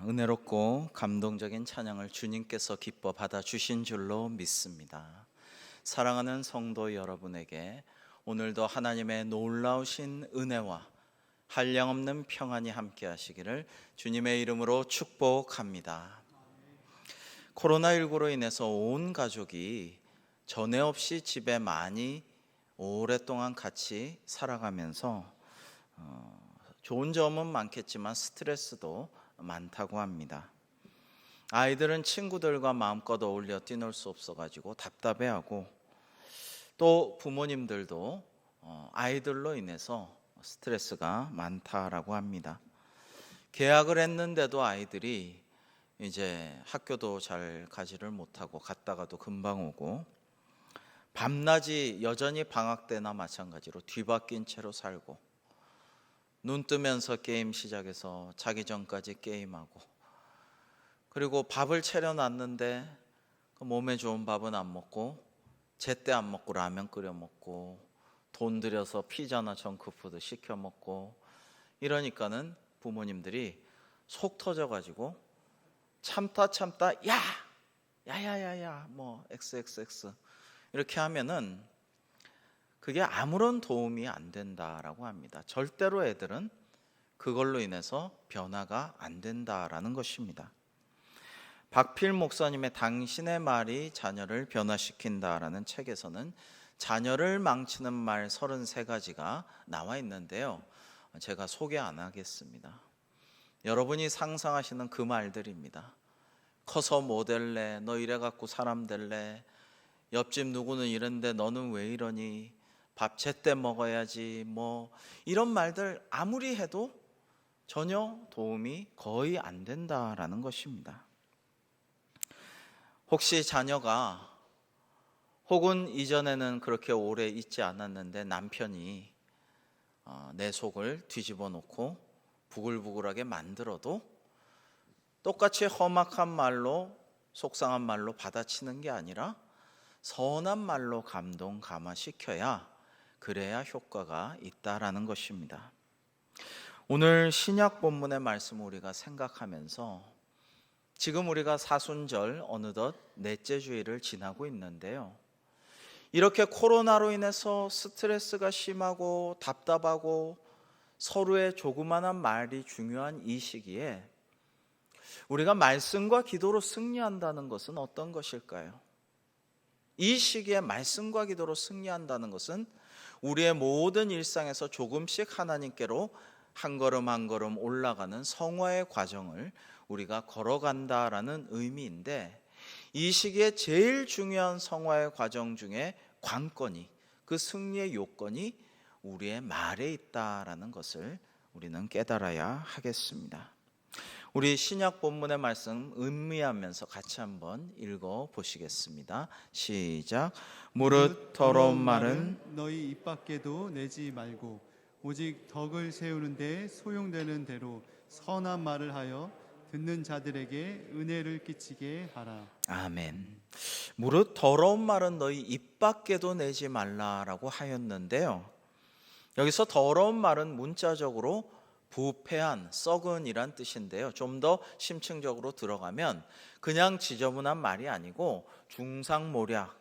은혜롭고 감동적인 찬양을 주님께서 기뻐 받아주신 줄로 믿습니다. 사랑하는 성도 여러분에게 오늘도 하나님의 놀라우신 은혜와 한량없는 평안이 함께 하시기를 주님의 이름으로 축복합니다. 코로나19로 인해서 온 가족이 전에 없이 집에 많이 오랫동안 같이 살아가면서 좋은 점은 많겠지만 스트레스도 많다고 합니다. 아이들은 친구들과 마음껏 어울려 뛰놀 수 없어가지고 답답해하고, 또 부모님들도 아이들로 인해서 스트레스가 많다라고 합니다. 계약을 했는데도 아이들이 이제 학교도 잘 가지를 못하고 갔다가도 금방 오고, 밤낮이 여전히 방학 때나 마찬가지로 뒤바뀐 채로 살고, 눈 뜨면서 게임 시작해서 자기 전까지 게임하고, 그리고 밥을 차려놨는데 몸에 좋은 밥은 안 먹고 제때 안 먹고 라면 끓여 먹고, 돈 들여서 피자나 정크푸드 시켜 먹고, 이러니까는 부모님들이 속 터져가지고 참다 야야야야 뭐 XXX 이렇게 하면은 그게 아무런 도움이 안 된다라고 합니다. 절대로 애들은 그걸로 인해서 변화가 안 된다라는 것입니다. 박필 목사님의 당신의 말이 자녀를 변화시킨다라는 책에서는 자녀를 망치는 말 33가지가 나와 있는데요, 제가 소개 안 하겠습니다. 여러분이 상상하시는 그 말들입니다. 커서 뭐 될래? 너 이래갖고 사람 될래? 옆집 누구는 이런데 너는 왜 이러니? 밥 제때 먹어야지, 뭐 이런 말들 아무리 해도 전혀 도움이 거의 안 된다라는 것입니다. 혹시 자녀가, 혹은 이전에는 그렇게 오래 있지 않았는데 남편이 내 속을 뒤집어 놓고 부글부글하게 만들어도 똑같이 험악한 말로, 속상한 말로 받아치는 게 아니라 선한 말로 감동 감화시켜야, 그래야 효과가 있다라는 것입니다. 오늘 신약 본문의 말씀을 우리가 생각하면서, 지금 우리가 사순절 어느덧 넷째 주일을 지나고 있는데요, 이렇게 코로나로 인해서 스트레스가 심하고 답답하고 서로의 조그마한 말이 중요한 이 시기에 우리가 말씀과 기도로 승리한다는 것은 어떤 것일까요? 이 시기에 말씀과 기도로 승리한다는 것은 우리의 모든 일상에서 조금씩 하나님께로 한 걸음 한 걸음 올라가는 성화의 과정을 우리가 걸어간다라는 의미인데, 이 시기에 제일 중요한 성화의 과정 중에 관건이, 그 승리의 요건이 우리의 말에 있다라는 것을 우리는 깨달아야 하겠습니다. 우리 신약 본문의 말씀 음미하면서 같이 한번 읽어 보시겠습니다. 시작. 무릇 더러운 말은 너희 입 밖에도 내지 말고 오직 덕을 세우는 데 소용되는 대로 선한 말을 하여 듣는 자들에게 은혜를 끼치게 하라. 아멘. 무릇 더러운 말은 너희 입 밖에도 내지 말라라고 하였는데요, 여기서 더러운 말은 문자적으로 부패한, 썩은이란 뜻인데요, 좀 더 심층적으로 들어가면 그냥 지저분한 말이 아니고 중상모략,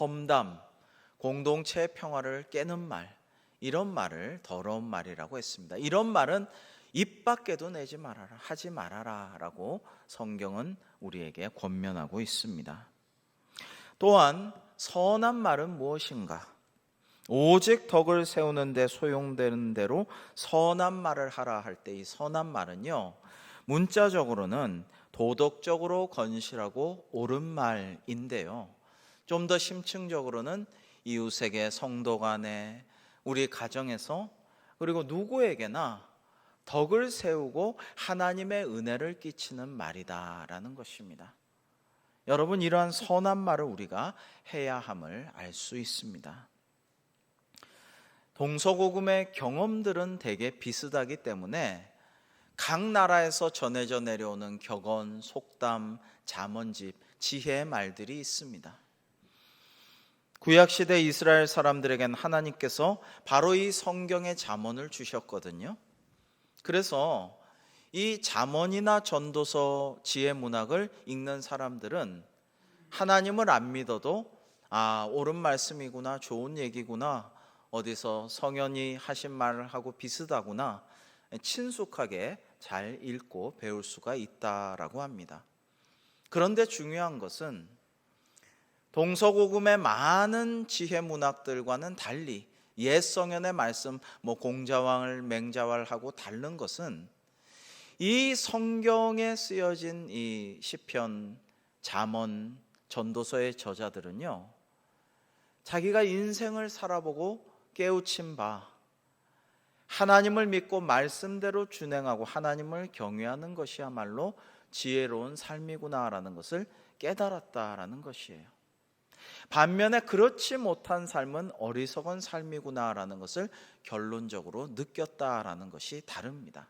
험담, 공동체의 평화를 깨는 말, 이런 말을 더러운 말이라고 했습니다. 이런 말은 입 밖에도 내지 말아라, 하지 말아라 라고 성경은 우리에게 권면하고 있습니다. 또한 선한 말은 무엇인가? 오직 덕을 세우는 데 소용되는 대로 선한 말을 하라 할 때, 이 선한 말은요, 문자적으로는 도덕적으로 건실하고 옳은 말인데요, 좀 더 심층적으로는 이웃에게, 성도 간에, 우리 가정에서, 그리고 누구에게나 덕을 세우고 하나님의 은혜를 끼치는 말이다라는 것입니다. 여러분, 이러한 선한 말을 우리가 해야 함을 알 수 있습니다. 동서고금의 경험들은 되게 비슷하기 때문에 각 나라에서 전해져 내려오는 격언, 속담, 잠언집, 지혜의 말들이 있습니다. 구약시대 이스라엘 사람들에겐 하나님께서 바로 이 성경의 잠언을 주셨거든요. 그래서 이 잠언이나 전도서 지혜문학을 읽는 사람들은 하나님을 안 믿어도 옳은 말씀이구나, 좋은 얘기구나, 어디서 성현이 하신 말하고 비슷하구나, 친숙하게 잘 읽고 배울 수가 있다라고 합니다. 그런데 중요한 것은 동서고금의 많은 지혜 문학들과는 달리 옛 성현의 말씀, 공자왈, 맹자왈하고 다른 것은 이 성경에 쓰여진 이 시편, 잠언, 전도서의 저자들은요, 자기가 인생을 살아보고 깨우친 바 하나님을 믿고 말씀대로 준행하고 하나님을 경외하는 것이야말로 지혜로운 삶이구나라는 것을 깨달았다라는 것이에요. 반면에 그렇지 못한 삶은 어리석은 삶이구나라는 것을 결론적으로 느꼈다라는 것이 다릅니다.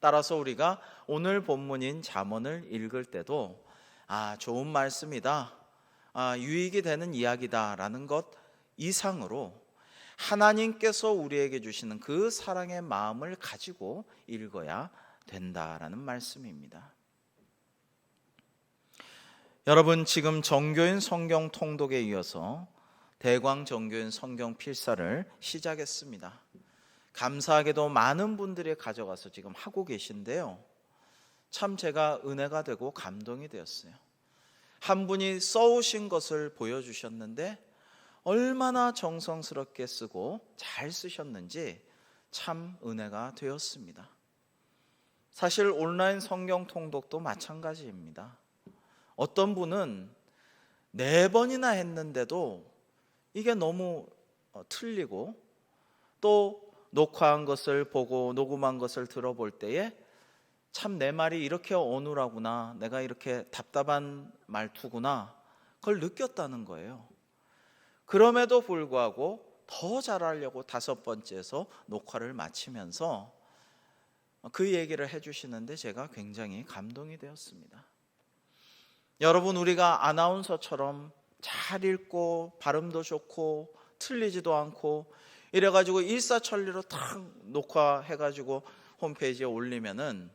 따라서 우리가 오늘 본문인 잠언을 읽을 때도 좋은 말씀이다, 유익이 되는 이야기다라는 것 이상으로 하나님께서 우리에게 주시는 그 사랑의 마음을 가지고 읽어야 된다라는 말씀입니다. 여러분, 지금 정교인 성경 통독에 이어서 대광 정교인 성경 필사를 시작했습니다. 감사하게도 많은 분들이 가져가서 지금 하고 계신데요, 참 제가 은혜가 되고 감동이 되었어요. 한 분이 써오신 것을 보여주셨는데 얼마나 정성스럽게 쓰고 잘 쓰셨는지 참 은혜가 되었습니다. 사실 온라인 성경 통독도 마찬가지입니다. 어떤 분은 4번이나 했는데도 이게 너무 틀리고, 또 녹화한 것을 보고 녹음한 것을 들어볼 때에 참 내 말이 이렇게 어눌하구나, 내가 이렇게 답답한 말투구나, 그걸 느꼈다는 거예요. 그럼에도 불구하고 더 잘하려고 5번째에서 녹화를 마치면서 그 얘기를 해주시는데 제가 굉장히 감동이 되었습니다. 여러분, 우리가 아나운서처럼 잘 읽고 발음도 좋고 틀리지도 않고 이래가지고 일사천리로 탁 녹화해가지고 홈페이지에 올리면은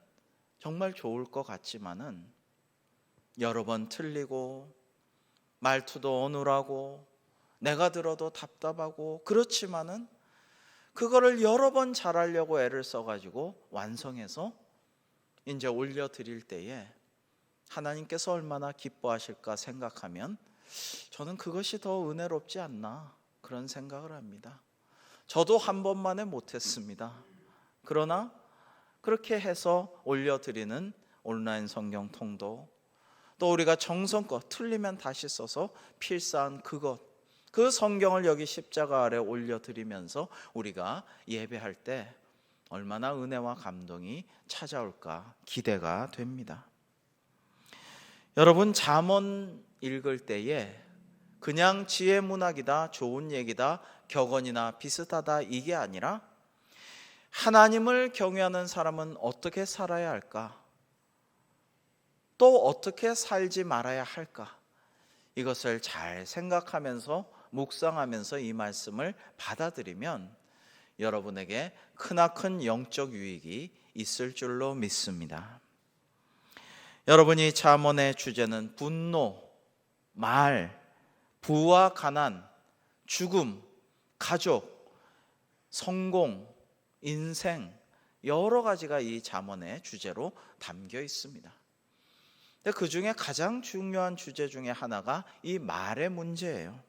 정말 좋을 것 같지만은 여러 번 틀리고 말투도 어눌하고 내가 들어도 답답하고 그렇지만은 그거를 여러 번 잘하려고 애를 써가지고 완성해서 이제 올려드릴 때에 하나님께서 얼마나 기뻐하실까 생각하면 저는 그것이 더 은혜롭지 않나 그런 생각을 합니다. 저도 한 번만에 못했습니다. 그러나 그렇게 해서 올려드리는 온라인 성경 통독, 또 우리가 정성껏 틀리면 다시 써서 필사한 그 성경을 여기 십자가 아래 올려드리면서 우리가 예배할 때 얼마나 은혜와 감동이 찾아올까 기대가 됩니다. 여러분, 잠언 읽을 때에 그냥 지혜 문학이다, 좋은 얘기다, 격언이나 비슷하다 이게 아니라 하나님을 경외하는 사람은 어떻게 살아야 할까? 또 어떻게 살지 말아야 할까? 이것을 잘 생각하면서 묵상하면서 이 말씀을 받아들이면 여러분에게 크나큰 영적 유익이 있을 줄로 믿습니다. 여러분이 잠언의 주제는 분노, 말, 부와 가난, 죽음, 가족, 성공, 인생, 여러 가지가 이 잠언의 주제로 담겨 있습니다. 근데 그 중에 가장 중요한 주제 중에 하나가 이 말의 문제예요.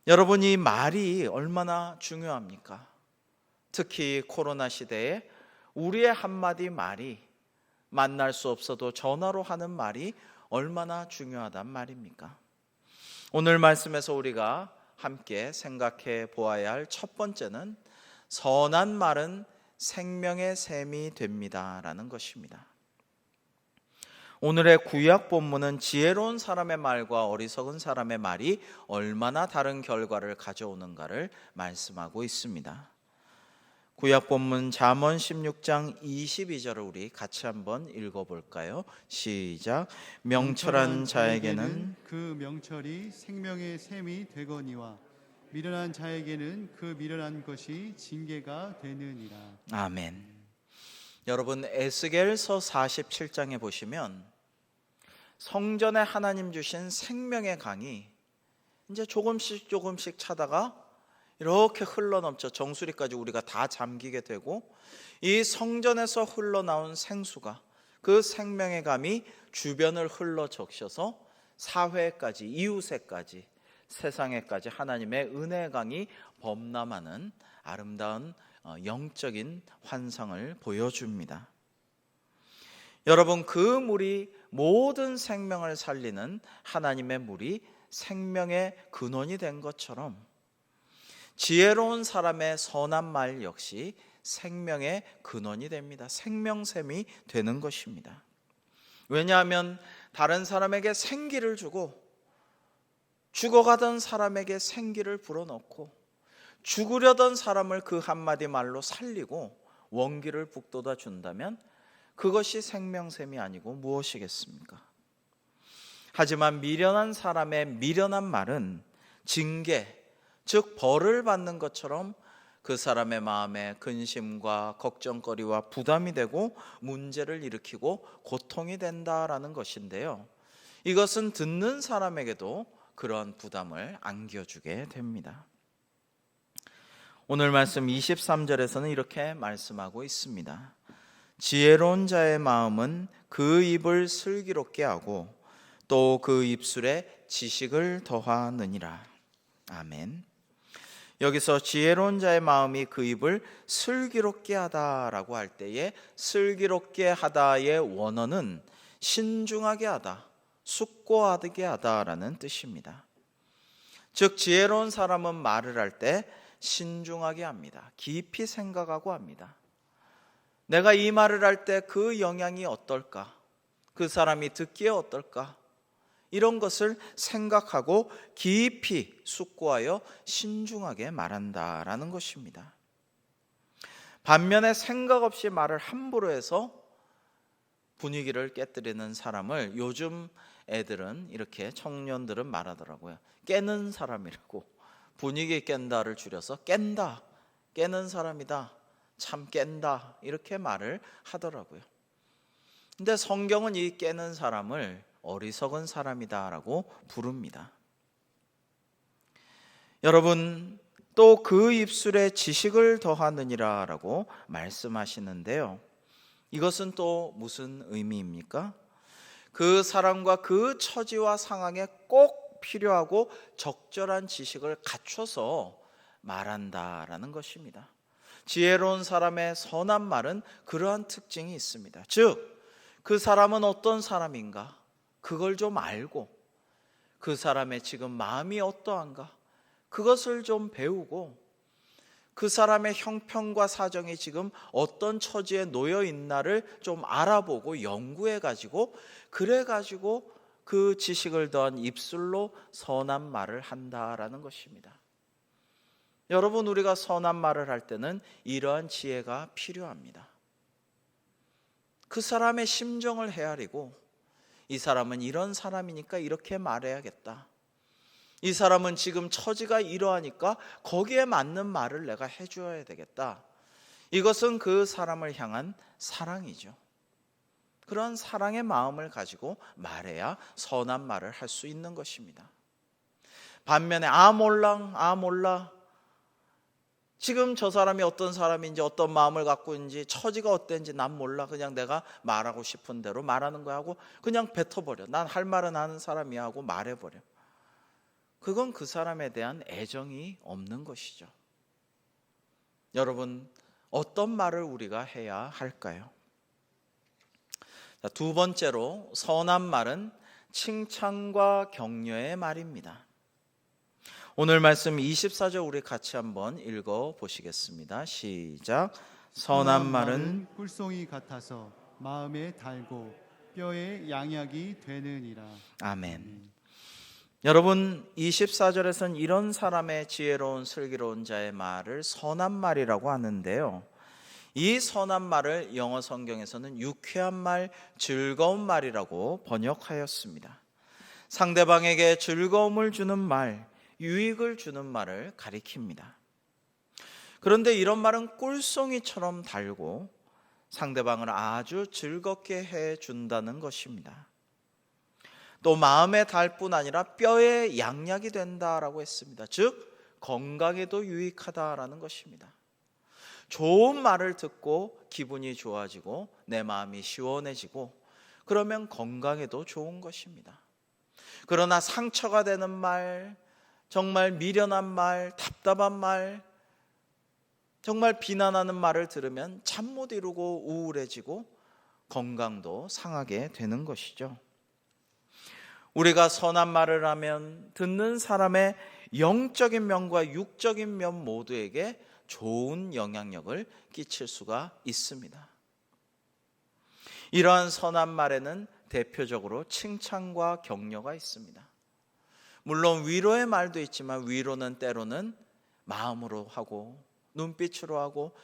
여러분, 이 말이 얼마나 중요합니까? 특히 코로나 시대에 우리의 한마디 말이 만날 수 없어도 전화로 하는 말이 얼마나 중요하단 말입니까? 오늘 말씀에서 우리가 함께 생각해 보아야 할 첫 번째는 선한 말은 생명의 샘이 됩니다 라는 것입니다. 오늘의 구약 본문은 지혜로운 사람의 말과 어리석은 사람의 말이 얼마나 다른 결과를 가져오는가를 말씀하고 있습니다. 구약 본문 잠언 16장 22절을 우리 같이 한번 읽어볼까요? 시작. 명철한 자에게는 그 명철이 생명의 샘이 되거니와 미련한 자에게는 그 미련한 것이 징계가 되느니라. 아멘. 여러분, 에스겔서 47장에 보시면 성전에 하나님 주신 생명의 강이 이제 조금씩 차다가 이렇게 흘러넘쳐 정수리까지 우리가 다 잠기게 되고, 이 성전에서 흘러나온 생수가, 그 생명의 감이 주변을 흘러 적셔서 사회까지, 이웃에까지, 세상에까지 하나님의 은혜의 강이 범람하는 아름다운 영적인 환상을 보여줍니다. 여러분, 그 물이 모든 생명을 살리는 하나님의 물이 생명의 근원이 된 것처럼, 지혜로운 사람의 선한 말 역시 생명의 근원이 됩니다. 생명샘이 되는 것입니다. 왜냐하면 다른 사람에게 생기를 주고, 죽어가던 사람에게 생기를 불어넣고, 죽으려던 사람을 그 한마디 말로 살리고 원기를 북돋아 준다면 그것이 생명샘이 아니고 무엇이겠습니까? 하지만 미련한 사람의 미련한 말은 징계, 즉 벌을 받는 것처럼 그 사람의 마음에 근심과 걱정거리와 부담이 되고 문제를 일으키고 고통이 된다라는 것인데요, 이것은 듣는 사람에게도 그러한 부담을 안겨주게 됩니다. 오늘 말씀 23절에서는 이렇게 말씀하고 있습니다. 지혜로운 자의 마음은 그 입을 슬기롭게 하고 또 그 입술에 지식을 더하느니라. 아멘. 여기서 지혜로운 자의 마음이 그 입을 슬기롭게 하다라고 할 때에, 슬기롭게 하다의 원어는 신중하게 하다, 숙고하게 하다라는 뜻입니다. 즉 지혜로운 사람은 말을 할 때 신중하게 합니다. 깊이 생각하고 합니다. 내가 이 말을 할 때 그 영향이 어떨까? 그 사람이 듣기에 어떨까? 이런 것을 생각하고 깊이 숙고하여 신중하게 말한다라는 것입니다. 반면에 생각 없이 말을 함부로 해서 분위기를 깨뜨리는 사람을 요즘 애들은, 이렇게 청년들은 말하더라고요. 깨는 사람이라고. 분위기 깬다를 줄여서 깬다, 깨는 사람이다, 참 깬다, 이렇게 말을 하더라고요. 근데 성경은 이 깨는 사람을 어리석은 사람이다라고 부릅니다. 여러분, 또 그 입술에 지식을 더하느니라라고 말씀하시는데요, 이것은 또 무슨 의미입니까? 그 사람과 그 처지와 상황에 꼭 필요하고 적절한 지식을 갖춰서 말한다라는 것입니다. 지혜로운 사람의 선한 말은 그러한 특징이 있습니다. 즉, 그 사람은 어떤 사람인가? 그걸 좀 알고, 그 사람의 지금 마음이 어떠한가? 그것을 좀 배우고, 그 사람의 형편과 사정이 지금 어떤 처지에 놓여 있나를 좀 알아보고 연구해가지고, 그래가지고 그 지식을 더한 입술로 선한 말을 한다라는 것입니다. 여러분, 우리가 선한 말을 할 때는 이러한 지혜가 필요합니다. 그 사람의 심정을 헤아리고, 이 사람은 이런 사람이니까 이렇게 말해야겠다, 이 사람은 지금 처지가 이러하니까 거기에 맞는 말을 내가 해줘야 되겠다, 이것은 그 사람을 향한 사랑이죠. 그런 사랑의 마음을 가지고 말해야 선한 말을 할 수 있는 것입니다. 반면에 몰라, 지금 저 사람이 어떤 사람인지, 어떤 마음을 갖고 있는지, 처지가 어땠는지 난 몰라, 그냥 내가 말하고 싶은 대로 말하는 거야 하고 그냥 뱉어버려. 난 할 말은 하는 사람이야 하고 말해버려. 그건 그 사람에 대한 애정이 없는 것이죠. 여러분, 어떤 말을 우리가 해야 할까요? 두 번째로, 선한 말은 칭찬과 격려의 말입니다. 오늘 말씀 24절 우리 같이 한번 읽어 보시겠습니다. 시작. 선한 말은 꿀송이 같아서 마음에 달고 뼈에 양약이 되느니라. 아멘. 여러분, 24절에서는 이런 사람의 지혜로운 슬기로운 자의 말을 선한 말이라고 하는데요, 이 선한 말을 영어 성경에서는 유쾌한 말, 즐거운 말이라고 번역하였습니다. 상대방에게 즐거움을 주는 말, 유익을 주는 말을 가리킵니다. 그런데 이런 말은 꿀송이처럼 달고 상대방을 아주 즐겁게 해준다는 것입니다. 또 마음에 달 뿐 아니라 뼈에 양약이 된다라고 했습니다. 즉 건강에도 유익하다라는 것입니다. 좋은 말을 듣고 기분이 좋아지고 내 마음이 시원해지고 그러면 건강에도 좋은 것입니다. 그러나 상처가 되는 말, 정말 미련한 말, 답답한 말, 정말 비난하는 말을 들으면 잠 못 이루고 우울해지고 건강도 상하게 되는 것이죠. 우리가 선한 말을 하면 듣는 사람의 영적인 면과 육적인 면 모두에게 좋은 영향력을 끼칠 수가 있습니다. 이러한 선한 말에는 대표적으로 칭찬과 격려가 있습니다. 물론 위로의 말도 있지만 위로는 때로는 마음으로 하고 눈빛으로 하고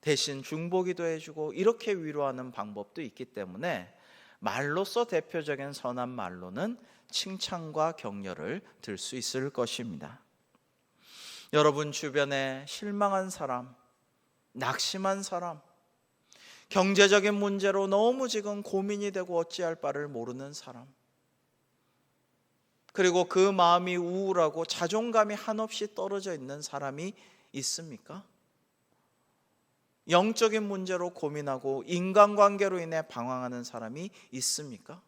대신 중보기도 해주고 이렇게 위로하는 방법도 있기 때문에 말로써 대표적인 선한 말로는 칭찬과 격려를 들 수 있을 것입니다. 여러분 주변에 실망한 사람, 낙심한 사람, 경제적인 문제로 너무 지금 고민이 되고 어찌할 바를 모르는 사람, 그리고 그 마음이 우울하고 자존감이 한없이 떨어져 있는 사람이 있습니까? 영적인 문제로 고민하고 인간관계로 인해 방황하는 사람이 있습니까?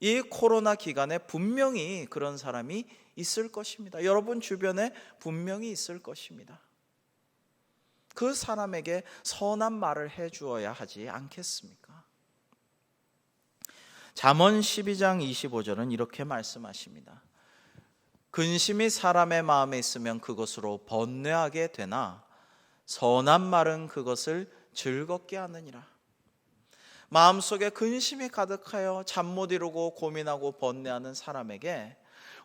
이 코로나 기간에 분명히 그런 사람이 있을 것입니다. 여러분 주변에 분명히 있을 것입니다. 그 사람에게 선한 말을 해주어야 하지 않겠습니까? 잠언 12장 25절은 이렇게 말씀하십니다. 근심이 사람의 마음에 있으면 그것으로 번뇌하게 되나 선한 말은 그것을 즐겁게 하느니라. 마음속에 근심이 가득하여 잠 못 이루고 고민하고 번뇌하는 사람에게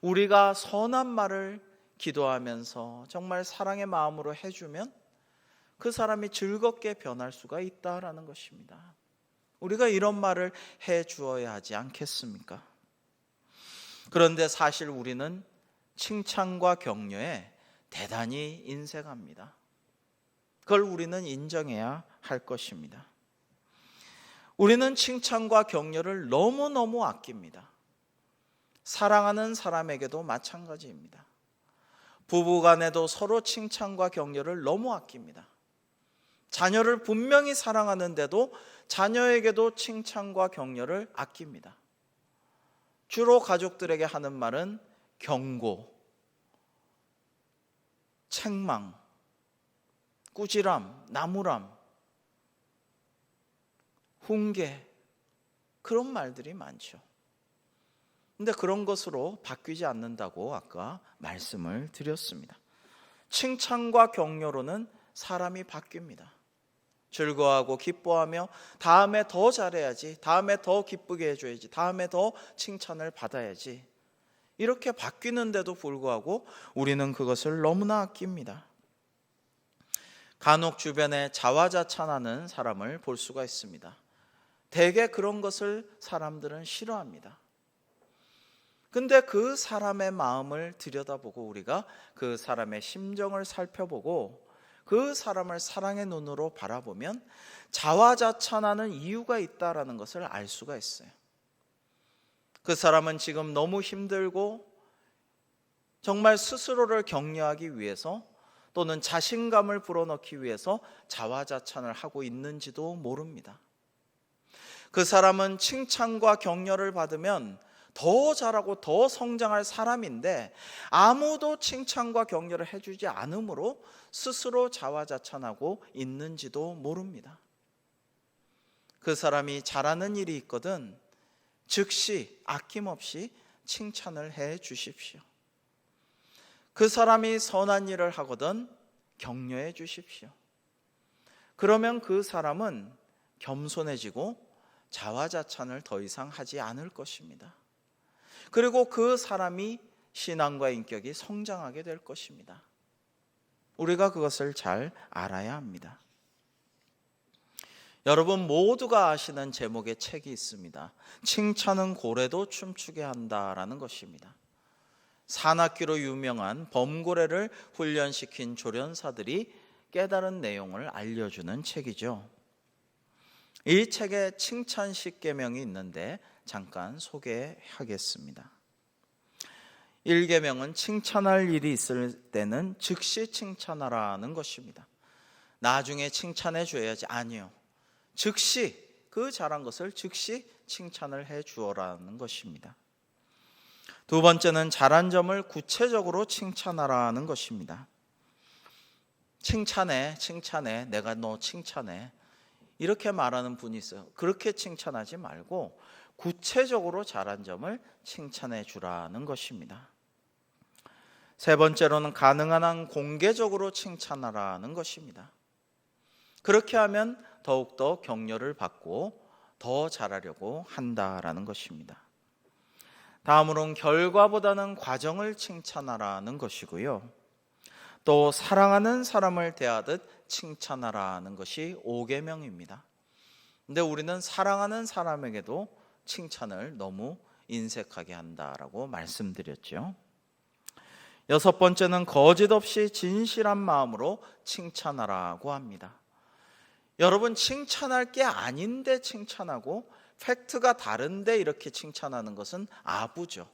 우리가 선한 말을 기도하면서 정말 사랑의 마음으로 해주면 그 사람이 즐겁게 변할 수가 있다라는 것입니다. 우리가 이런 말을 해주어야 하지 않겠습니까? 그런데 사실 우리는 칭찬과 격려에 대단히 인색합니다. 그걸 우리는 인정해야 할 것입니다. 우리는 칭찬과 격려를 너무너무 아낍니다. 사랑하는 사람에게도 마찬가지입니다. 부부간에도 서로 칭찬과 격려를 너무 아낍니다. 자녀를 분명히 사랑하는데도 자녀에게도 칭찬과 격려를 아낍니다. 주로 가족들에게 하는 말은 경고, 책망, 꾸지람, 나무람, 훈계, 그런 말들이 많죠. 근데 그런 것으로 바뀌지 않는다고 아까 말씀을 드렸습니다. 칭찬과 격려로는 사람이 바뀝니다. 즐거워하고 기뻐하며 다음에 더 잘해야지, 다음에 더 기쁘게 해줘야지, 다음에 더 칭찬을 받아야지, 이렇게 바뀌는데도 불구하고 우리는 그것을 너무나 아낍니다. 간혹 주변에 자화자찬하는 사람을 볼 수가 있습니다. 대개 그런 것을 사람들은 싫어합니다. 근데 그 사람의 마음을 들여다보고 우리가 그 사람의 심정을 살펴보고 그 사람을 사랑의 눈으로 바라보면 자화자찬하는 이유가 있다라는 것을 알 수가 있어요. 그 사람은 지금 너무 힘들고 정말 스스로를 격려하기 위해서 또는 자신감을 불어넣기 위해서 자화자찬을 하고 있는지도 모릅니다. 그 사람은 칭찬과 격려를 받으면 더 잘하고 더 성장할 사람인데 아무도 칭찬과 격려를 해주지 않으므로 스스로 자화자찬하고 있는지도 모릅니다. 그 사람이 잘하는 일이 있거든 즉시 아낌없이 칭찬을 해 주십시오. 그 사람이 선한 일을 하거든 격려해 주십시오. 그러면 그 사람은 겸손해지고 자화자찬을 더 이상 하지 않을 것입니다. 그리고 그 사람이 신앙과 인격이 성장하게 될 것입니다. 우리가 그것을 잘 알아야 합니다. 여러분 모두가 아시는 제목의 책이 있습니다. 칭찬은 고래도 춤추게 한다라는 것입니다. 산악기로 유명한 범고래를 훈련시킨 조련사들이 깨달은 내용을 알려주는 책이죠. 이 책에 칭찬 10계명이 있는데 잠깐 소개하겠습니다. 1계명은 칭찬할 일이 있을 때는 즉시 칭찬하라는 것입니다. 나중에 칭찬해 줘야지. 아니요. 즉시 그 잘한 것을 즉시 칭찬을 해 주어라는 것입니다. 두 번째는 잘한 점을 구체적으로 칭찬하라는 것입니다. 칭찬해, 내가 너 칭찬해. 이렇게 말하는 분이 있어요. 그렇게 칭찬하지 말고 구체적으로 잘한 점을 칭찬해 주라는 것입니다. 세 번째로는 가능한 한 공개적으로 칭찬하라는 것입니다. 그렇게 하면 더욱더 격려를 받고 더 잘하려고 한다라는 것입니다. 다음으로는 결과보다는 과정을 칭찬하라는 것이고요. 또 사랑하는 사람을 대하듯 칭찬하라는 것이 5계명입니다. 근데 우리는 사랑하는 사람에게도 칭찬을 너무 인색하게 한다라고 말씀드렸죠. 여섯 번째는 거짓 없이 진실한 마음으로 칭찬하라고 합니다. 여러분, 칭찬할 게 아닌데 칭찬하고 팩트가 다른데 이렇게 칭찬하는 것은 아부죠.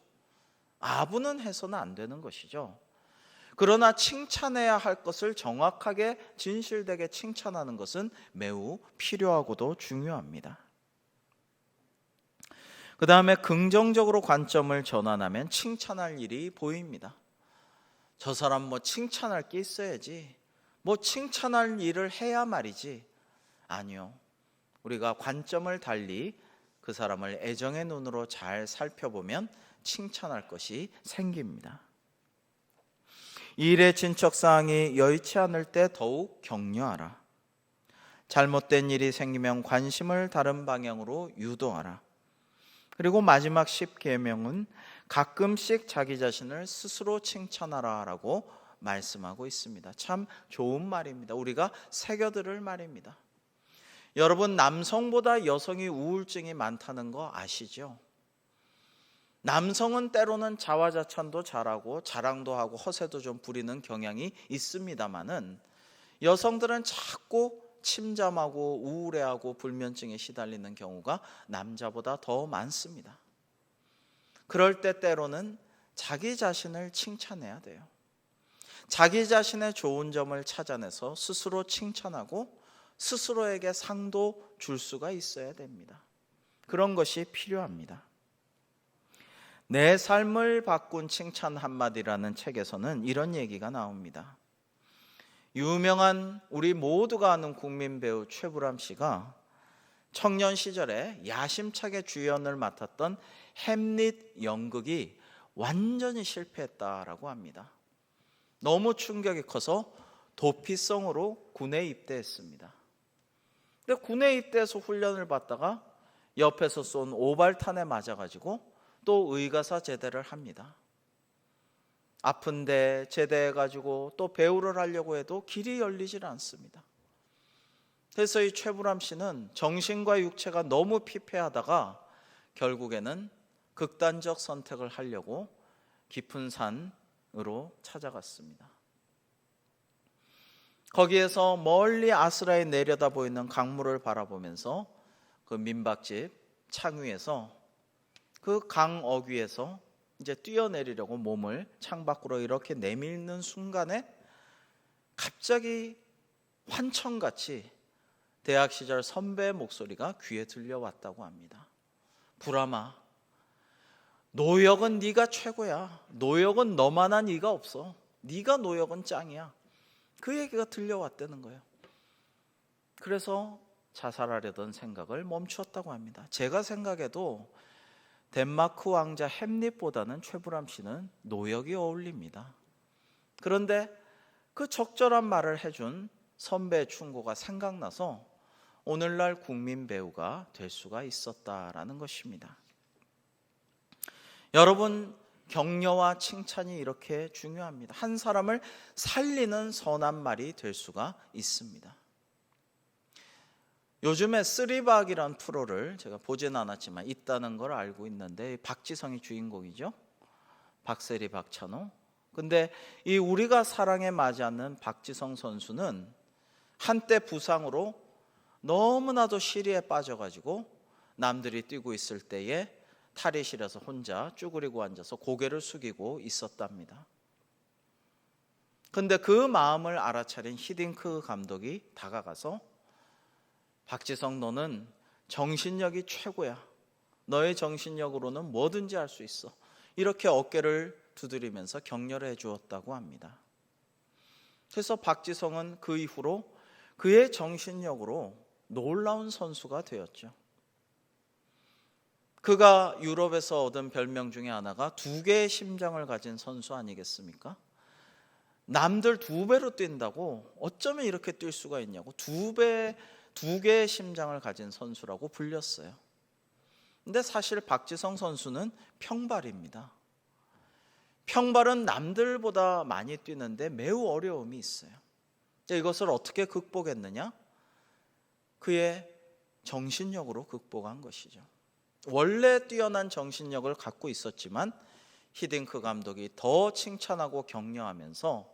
아부는 해서는 안 되는 것이죠. 그러나 칭찬해야 할 것을 정확하게 진실되게 칭찬하는 것은 매우 필요하고도 중요합니다. 그 다음에 긍정적으로 관점을 전환하면 칭찬할 일이 보입니다. 저 사람 뭐 칭찬할 게 있어야지, 뭐 칭찬할 일을 해야 말이지. 아니요. 우리가 관점을 달리 그 사람을 애정의 눈으로 잘 살펴보면 칭찬할 것이 생깁니다. 일의 진척사항이 여의치 않을 때 더욱 격려하라. 잘못된 일이 생기면 관심을 다른 방향으로 유도하라. 그리고 마지막 10계명은 가끔씩 자기 자신을 스스로 칭찬하라라고 말씀하고 있습니다. 참 좋은 말입니다. 우리가 새겨들을 말입니다. 여러분, 남성보다 여성이 우울증이 많다는 거 아시죠? 남성은 때로는 자화자찬도 잘하고 자랑도 하고 허세도 좀 부리는 경향이 있습니다만은 여성들은 자꾸 침잠하고 우울해하고 불면증에 시달리는 경우가 남자보다 더 많습니다. 그럴 때 때로는 자기 자신을 칭찬해야 돼요. 자기 자신의 좋은 점을 찾아내서 스스로 칭찬하고 스스로에게 상도 줄 수가 있어야 됩니다. 그런 것이 필요합니다. 내 삶을 바꾼 칭찬 한마디라는 책에서는 이런 얘기가 나옵니다. 유명한 우리 모두가 아는 국민 배우 최불암 씨가 청년 시절에 야심차게 주연을 맡았던 햄릿 연극이 완전히 실패했다라고 합니다. 너무 충격이 커서 도피성으로 군에 입대했습니다. 근데 군에 입대해서 훈련을 받다가 옆에서 쏜 오발탄에 맞아가지고 또 의가사 제대를 합니다. 아픈데 제대해가지고 또 배우를 하려고 해도 길이 열리질 않습니다. 그래서 이 최불암 씨는 정신과 육체가 너무 피폐하다가 결국에는 극단적 선택을 하려고 깊은 산으로 찾아갔습니다. 거기에서 멀리 아스라에 내려다 보이는 강물을 바라보면서 그 민박집 창 위에서 그 강 어귀에서 이제 뛰어내리려고 몸을 창밖으로 이렇게 내밀는 순간에 갑자기 환청같이 대학 시절 선배의 목소리가 귀에 들려왔다고 합니다. 불암아, 노역은 네가 최고야. 노역은 너만한 이가 없어. 네가 노역은 짱이야. 그 얘기가 들려왔다는 거예요. 그래서 자살하려던 생각을 멈추었다고 합니다. 제가 생각해도 덴마크 왕자 햄릿보다는 최불암 씨는 노역이 어울립니다. 그런데 그 적절한 말을 해준 선배의 충고가 생각나서 오늘날 국민 배우가 될 수가 있었다라는 것입니다. 여러분, 격려와 칭찬이 이렇게 중요합니다. 한 사람을 살리는 선한 말이 될 수가 있습니다. 요즘에 쓰리박이라는 프로를 제가 보진 않았지만 있다는 걸 알고 있는데 박지성이 주인공이죠. 박세리, 박찬호. 근데 이 우리가 사랑에 맞지 않는 박지성 선수는 한때 부상으로 너무나도 시리에 빠져가지고 남들이 뛰고 있을 때에 탈의실에서 혼자 쭈그리고 앉아서 고개를 숙이고 있었답니다. 근데 그 마음을 알아차린 히딩크 감독이 다가가서 박지성, 너는 정신력이 최고야. 너의 정신력으로는 뭐든지 할 수 있어. 이렇게 어깨를 두드리면서 격려를 해주었다고 합니다. 그래서 박지성은 그 이후로 그의 정신력으로 놀라운 선수가 되었죠. 그가 유럽에서 얻은 별명 중에 하나가 두 개의 심장을 가진 선수 아니겠습니까? 남들 두 배로 뛴다고 어쩌면 이렇게 뛸 수가 있냐고 두 개의 심장을 가진 선수라고 불렸어요. 근데 사실 박지성 선수는 평발입니다. 평발은 남들보다 많이 뛰는데 매우 어려움이 있어요. 이것을 어떻게 극복했느냐? 그의 정신력으로 극복한 것이죠. 원래 뛰어난 정신력을 갖고 있었지만 히딩크 감독이 더 칭찬하고 격려하면서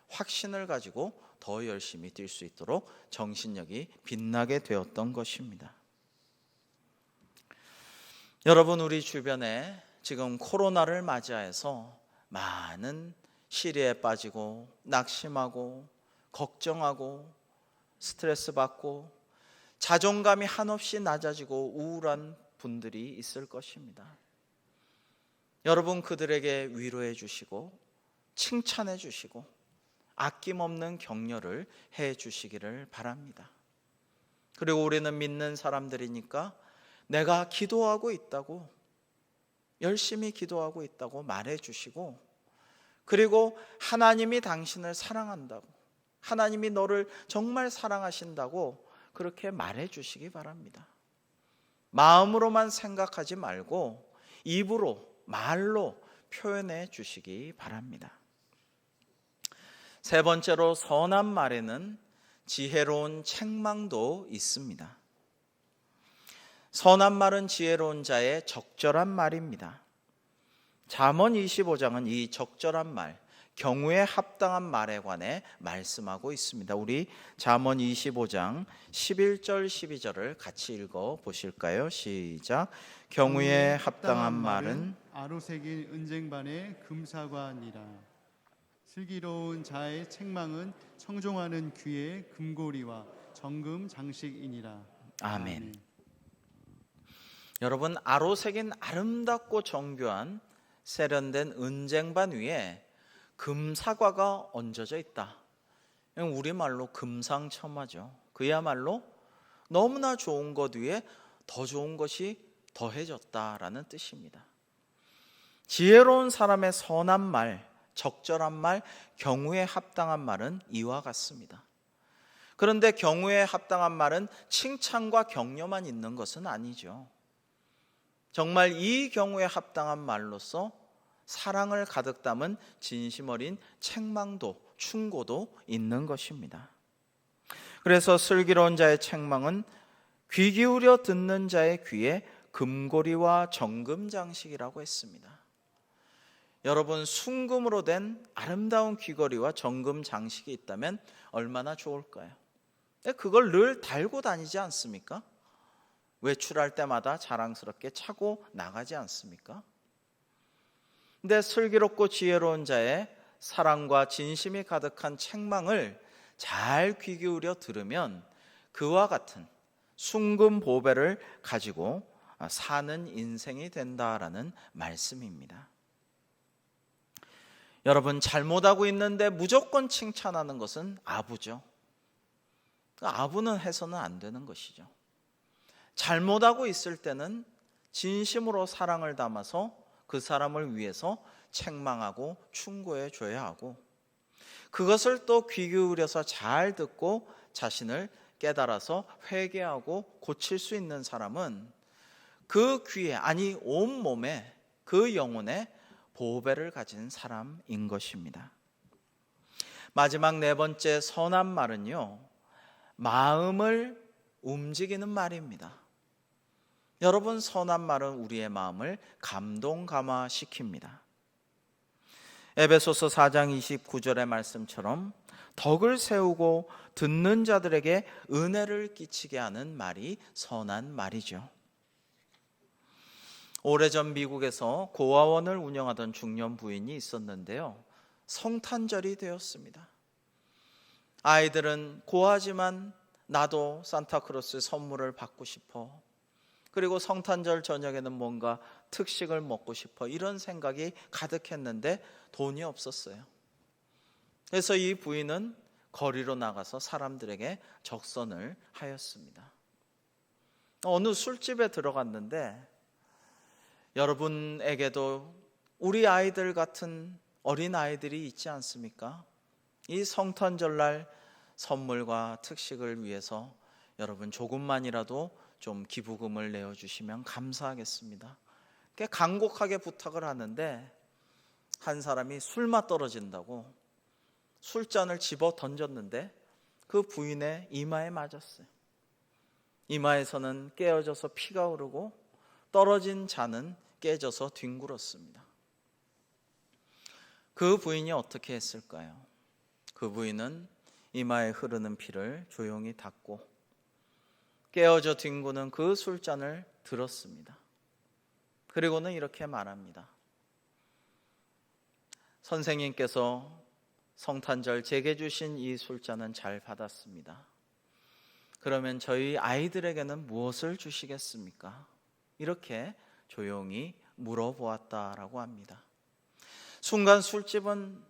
확신을 가지고 더 열심히 뛸 수 있도록 정신력이 빛나게 되었던 것입니다. 여러분, 우리 주변에 지금 코로나를 맞이해서 많은 시리에 빠지고 낙심하고 걱정하고 스트레스 받고 자존감이 한없이 낮아지고 우울한 분들이 있을 것입니다. 여러분, 그들에게 위로해 주시고 칭찬해 주시고 아낌없는 격려를 해 주시기를 바랍니다. 그리고 우리는 믿는 사람들이니까 내가 기도하고 있다고, 열심히 기도하고 있다고 말해 주시고, 그리고 하나님이 당신을 사랑한다고, 하나님이 너를 정말 사랑하신다고 그렇게 말해 주시기 바랍니다. 마음으로만 생각하지 말고 입으로, 말로 표현해 주시기 바랍니다. 세 번째로, 선한 말에는 지혜로운 책망도 있습니다. 선한 말은 지혜로운 자의 적절한 말입니다. 잠언 25장은 이 적절한 말, 경우에 합당한 말에 관해 말씀하고 있습니다. 우리 잠언 25장 11절 12절을 같이 읽어 보실까요? 시작. 경우에 합당한 말은 아로새긴 은쟁반의 금사과니라. 슬기로운 자의 책망은 청종하는 귀의 금고리와 정금 장식이니라. 아멘. 여러분, 아로새긴 아름답고 정교한 세련된 은쟁반 위에 금사과가 얹어져 있다. 우리말로 금상첨화죠. 그야말로 너무나 좋은 것 위에 더 좋은 것이 더해졌다라는 뜻입니다. 지혜로운 사람의 선한 말, 적절한 말, 경우에 합당한 말은 이와 같습니다. 그런데 경우에 합당한 말은 칭찬과 격려만 있는 것은 아니죠. 정말 이 경우에 합당한 말로서 사랑을 가득 담은 진심 어린 책망도, 충고도 있는 것입니다. 그래서 슬기로운 자의 책망은 귀 기울여 듣는 자의 귀에 금고리와 정금 장식이라고 했습니다. 여러분, 순금으로 된 아름다운 귀걸이와 정금 장식이 있다면 얼마나 좋을까요? 그걸 늘 달고 다니지 않습니까? 외출할 때마다 자랑스럽게 차고 나가지 않습니까? 근데 슬기롭고 지혜로운 자의 사랑과 진심이 가득한 책망을 잘 귀 기울여 들으면 그와 같은 순금 보배를 가지고 사는 인생이 된다라는 말씀입니다. 여러분, 잘못하고 있는데 무조건 칭찬하는 것은 아부죠. 아부는 해서는 안 되는 것이죠. 잘못하고 있을 때는 진심으로 사랑을 담아서 그 사람을 위해서 책망하고 충고해 줘야 하고, 그것을 또 귀 기울여서 잘 듣고 자신을 깨달아서 회개하고 고칠 수 있는 사람은 그 귀에, 아니 온 몸에, 그 영혼에 보배를 가진 사람인 것입니다. 마지막 네 번째 선한 말은요, 마음을 움직이는 말입니다. 여러분, 선한 말은 우리의 마음을 감동 감화시킵니다. 에베소서 4장 29절의 말씀처럼 덕을 세우고 듣는 자들에게 은혜를 끼치게 하는 말이 선한 말이죠. 오래전 미국에서 고아원을 운영하던 중년 부인이 있었는데요. 성탄절이 되었습니다. 아이들은 고아지만 나도 산타크로스 선물을 받고 싶어. 그리고 성탄절 저녁에는 뭔가 특식을 먹고 싶어. 이런 생각이 가득했는데 돈이 없었어요. 그래서 이 부인은 거리로 나가서 사람들에게 적선을 하였습니다. 어느 술집에 들어갔는데 여러분에게도 우리 아이들 같은 어린 아이들이 있지 않습니까? 이 성탄절날 선물과 특식을 위해서 여러분 조금만이라도 좀 기부금을 내어주시면 감사하겠습니다. 꽤 간곡하게 부탁을 하는데 한 사람이 술맛 떨어진다고 술잔을 집어 던졌는데 그 부인의 이마에 맞았어요. 이마에서는 깨어져서 피가 흐르고 떨어진 잔은 깨져서 뒹굴었습니다. 그 부인이 어떻게 했을까요? 그 부인은 이마에 흐르는 피를 조용히 닦고 깨어져 뒹구는 그 술잔을 들었습니다. 그리고는 이렇게 말합니다. 선생님께서 성탄절 제게 주신 이 술잔은 잘 받았습니다. 그러면 저희 아이들에게는 무엇을 주시겠습니까? 이렇게 조용히 물어보았다라고 합니다. 순간 술집은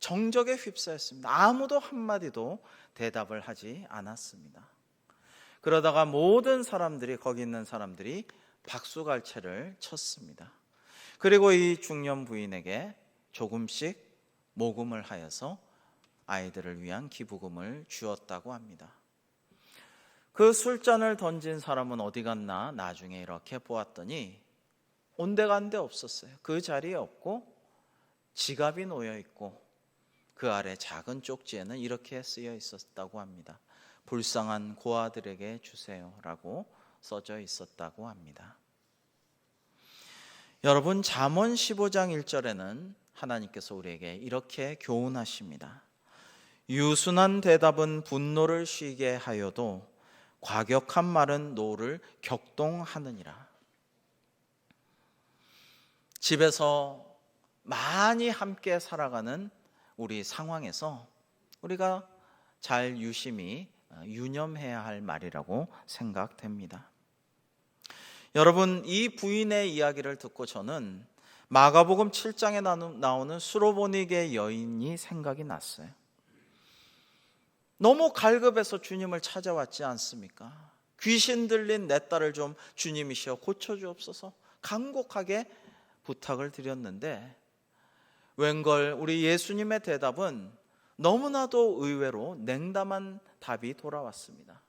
정적에 휩싸였습니다. 아무도 한마디도 대답을 하지 않았습니다. 그러다가 모든 사람들이, 거기 있는 사람들이 박수갈채를 쳤습니다. 그리고 이 중년 부인에게 조금씩 모금을 하여서 아이들을 위한 기부금을 주었다고 합니다. 그 술잔을 던진 사람은 어디 갔나 나중에 이렇게 보았더니 온데간데 없었어요. 그 자리에 없고 지갑이 놓여 있고 그 아래 작은 쪽지에는 이렇게 쓰여 있었다고 합니다. 불쌍한 고아들에게 주세요라고 써져 있었다고 합니다. 여러분, 잠언 15장 1절에는 하나님께서 우리에게 이렇게 교훈하십니다. 유순한 대답은 분노를 쉬게 하여도 과격한 말은 노를 격동하느니라. 집에서 많이 함께 살아가는 우리 상황에서 우리가 잘 유심히 유념해야 할 말이라고 생각됩니다. 여러분, 이 부인의 이야기를 듣고 저는 마가복음 7장에 나오는 수로보니게 여인이 생각이 났어요. 너무 갈급해서 주님을 찾아왔지 않습니까? 귀신 들린 내 딸을 좀 주님이시여 고쳐주옵소서 간곡하게 부탁을 드렸는데 웬걸 우리 예수님의 대답은 너무나도 의외로 냉담한 답이 돌아왔습니다.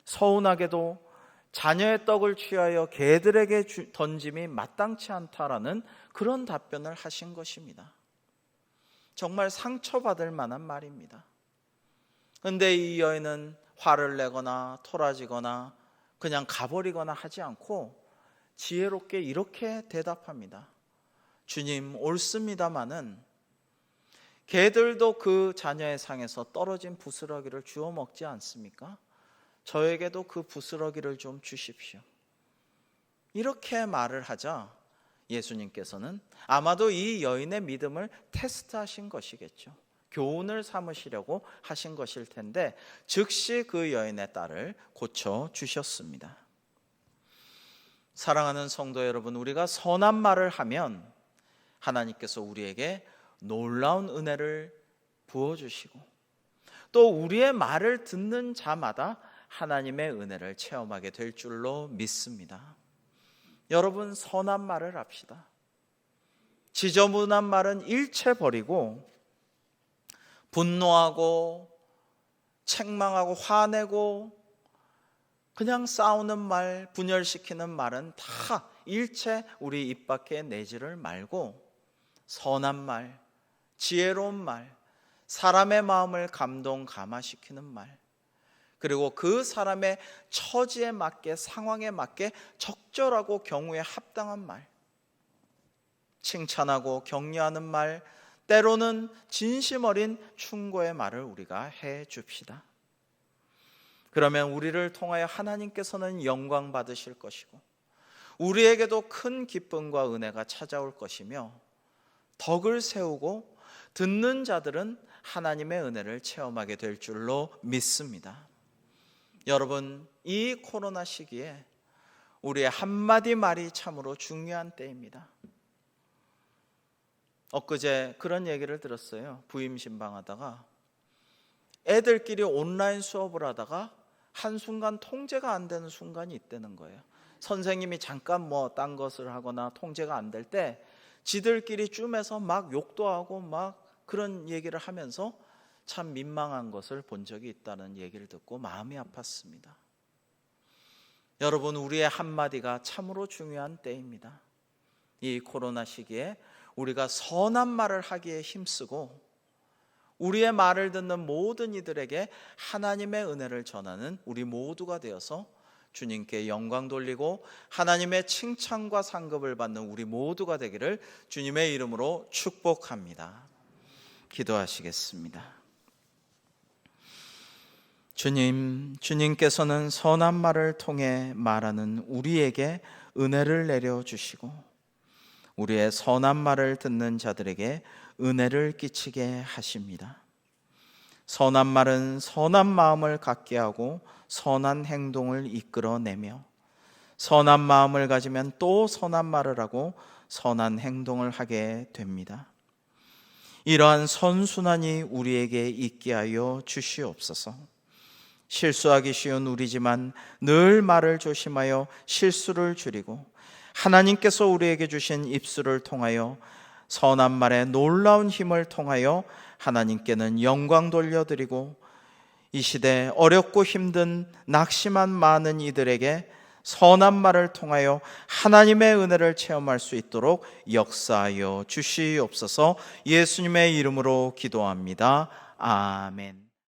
서운하게도 자녀의 떡을 취하여 개들에게 던짐이 마땅치 않다라는 그런 답변을 하신 것입니다. 정말 상처받을 만한 말입니다. 그런데 이 여인은 화를 내거나 토라지거나 그냥 가버리거나 하지 않고 지혜롭게 이렇게 대답합니다. 주님, 옳습니다마는 개들도 그 자녀의 상에서 떨어진 부스러기를 주워 먹지 않습니까? 저에게도 그 부스러기를 좀 주십시오. 이렇게 말을 하자 예수님께서는 아마도 이 여인의 믿음을 테스트하신 것이겠죠. 교훈을 삼으시려고 하신 것일 텐데 즉시 그 여인의 딸을 고쳐주셨습니다. 사랑하는 성도 여러분, 우리가 선한 말을 하면 하나님께서 우리에게 놀라운 은혜를 부어주시고 또 우리의 말을 듣는 자마다 하나님의 은혜를 체험하게 될 줄로 믿습니다. 여러분, 선한 말을 합시다. 지저분한 말은 일체 버리고 분노하고 책망하고 화내고 그냥 싸우는 말, 분열시키는 말은 다 일체 우리 입 밖에 내지를 말고 선한 말, 지혜로운 말, 사람의 마음을 감동감화시키는 말, 그리고 그 사람의 처지에 맞게 상황에 맞게 적절하고 경우에 합당한 말, 칭찬하고 격려하는 말, 때로는 진심 어린 충고의 말을 우리가 해 줍시다. 그러면 우리를 통하여 하나님께서는 영광 받으실 것이고 우리에게도 큰 기쁨과 은혜가 찾아올 것이며 덕을 세우고 듣는 자들은 하나님의 은혜를 체험하게 될 줄로 믿습니다. 여러분, 이 코로나 시기에 우리의 한마디 말이 참으로 중요한 때입니다. 엊그제 그런 얘기를 들었어요. 부임 신방하다가 애들끼리 온라인 수업을 하다가 한순간 통제가 안 되는 순간이 있다는 거예요. 선생님이 잠깐 딴 것을 하거나 통제가 안 될 때 지들끼리 쭌해서 막 욕도 하고 막 그런 얘기를 하면서 참 민망한 것을 본 적이 있다는 얘기를 듣고 마음이 아팠습니다. 여러분, 우리의 한마디가 참으로 중요한 때입니다. 이 코로나 시기에 우리가 선한 말을 하기에 힘쓰고 우리의 말을 듣는 모든 이들에게 하나님의 은혜를 전하는 우리 모두가 되어서 주님께 영광 돌리고 하나님의 칭찬과 상급을 받는 우리 모두가 되기를 주님의 이름으로 축복합니다. 기도하시겠습니다. 주님께서는 선한 말을 통해 말하는 우리에게 은혜를 내려주시고 우리의 선한 말을 듣는 자들에게 은혜를 끼치게 하십니다. 선한 말은 선한 마음을 갖게 하고 선한 행동을 이끌어내며 선한 마음을 가지면 또 선한 말을 하고 선한 행동을 하게 됩니다. 이러한 선순환이 우리에게 있게 하여 주시옵소서. 실수하기 쉬운 우리지만 늘 말을 조심하여 실수를 줄이고 하나님께서 우리에게 주신 입술을 통하여 선한 말의 놀라운 힘을 통하여 하나님께는 영광 돌려드리고 이 시대 어렵고 힘든 낙심한 많은 이들에게 선한 말을 통하여 하나님의 은혜를 체험할 수 있도록 역사하여 주시옵소서. 예수님의 이름으로 기도합니다. 아멘.